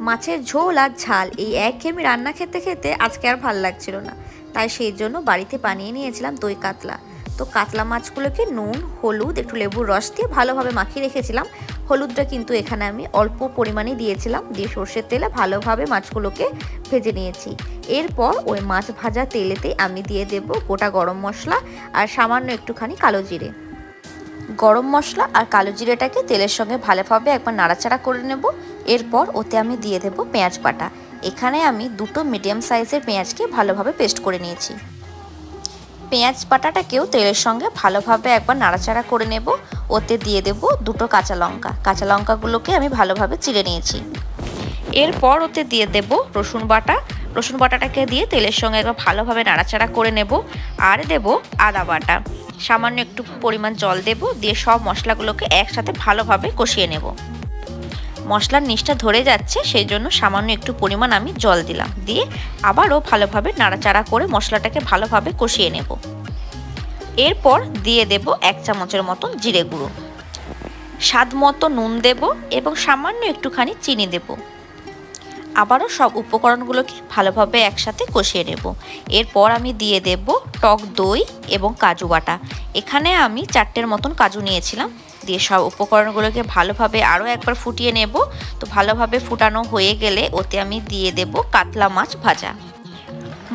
মাছের ঝোল আর ঝাল এই একঘেয়েমি রান্না খেতে খেতে আজকে আর ভাল লাগছিল না, তাই সেই জন্য বাড়িতে বানিয়ে নিয়েছিলাম দই কাতলা। তো কাতলা মাছগুলোকে নুন, হলুদ, একটু লেবুর রস দিয়ে ভালোভাবে মাখিয়ে রেখেছিলাম। হলুদটা কিন্তু এখানে আমি অল্প পরিমাণে দিয়েছিলাম, দিয়ে সর্ষের তেলে ভালোভাবে মাছগুলোকে ভেজে নিয়েছি। এরপর ওই মাছ ভাজা তেলেতে আমি দিয়ে দেব গোটা গরম মশলা আর সামান্য একটুখানি কালো জিরে। গরম মশলা আর কালো জিরেটাকে তেলের সঙ্গে ভালোভাবে একবার নাড়াচাড়া করে নেব। এরপর ওতে আমি দিয়ে দেব পেঁয়াজ বাটা। এখানে আমি দুটো মিডিয়াম সাইজের পেঁয়াজকে ভালোভাবে পেস্ট করে নিয়েছি। পেঁয়াজ বাটাটাকেও তেলের সঙ্গে ভালোভাবে একবার নাড়াচাড়া করে নেব। ওতে দিয়ে দেব দুটো কাঁচা লঙ্কা। কাঁচা লঙ্কাগুলোকে আমি ভালোভাবে চিড়ে নিয়েছি। এরপর ওতে দিয়ে দেব রসুন বাটা। রসুন বাটাটাকে দিয়ে তেলের সঙ্গে একবার ভালোভাবে নাড়াচাড়া করে নেব। আর দেব আদা বাটা। সামান্য একটু পরিমাণ জল দেব, দিয়ে সব মশলাগুলোকে একসাথে ভালোভাবে কষিয়ে নেব। মশলার নিচটা ধরে যাচ্ছে, সেই জন্য সামান্য একটু পরিমাণ আমি জল দিলাম, দিয়ে আবারও ভালোভাবে নাড়াচাড়া করে মশলাটাকে ভালোভাবে কষিয়ে নেব। এরপর দিয়ে দেব 1 চামচের মতন জিরে গুঁড়ো, স্বাদ মতো নুন দেব এবং সামান্য একটুখানি চিনি দেব। আবারও সব উপকরণগুলোকে ভালোভাবে একসাথে কষিয়ে নেব। এরপর আমি দিয়ে দেব টক দই এবং কাজু বাটা। এখানে আমি 4টের মতন কাজু নিয়েছিলাম। দিয়ে সব উপকরণগুলোকে ভালোভাবে আরও একবার ফুটিয়ে নেব। তো ভালোভাবে ফুটানো হয়ে গেলে ওতে আমি দিয়ে দেব কাতলা মাছ ভাজা।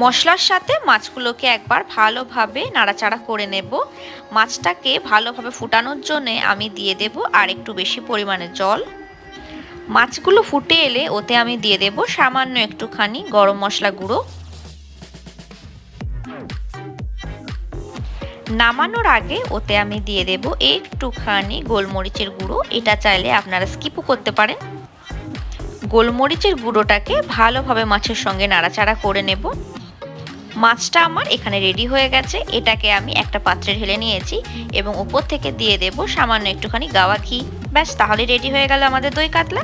মশলার সাথে মাছগুলোকে একবার ভালোভাবে নাড়াচাড়া করে নেব। মাছটাকে ভালোভাবে ফুটানোর জন্যে আমি দিয়ে দেব আর একটু বেশি পরিমাণে জল। মাছগুলো ফুটে এলে ওতে আমি দিয়ে দেব সামান্য একটুখানি গরম মশলা গুঁড়ো। নামানোর আগে ওতে আমি দিয়ে দেব একটুখানি গোলমরিচের গুঁড়ো। এটা চাইলে আপনারা স্কিপও করতে পারেন। গোলমরিচের গুঁড়োটাকে ভালোভাবে মাছের সঙ্গে নাড়াচাড়া করে নেব। মাছটা আমার এখানে রেডি হয়ে গেছে। এটাকে আমি একটা পাত্রে ঢেলে নিয়েছি এবং উপর থেকে দিয়ে দেব সামান্য একটুখানি গাওয়া ঘি। ব্যাস, তাহলে রেডি হয়ে গেল আমাদের দই কাতলা।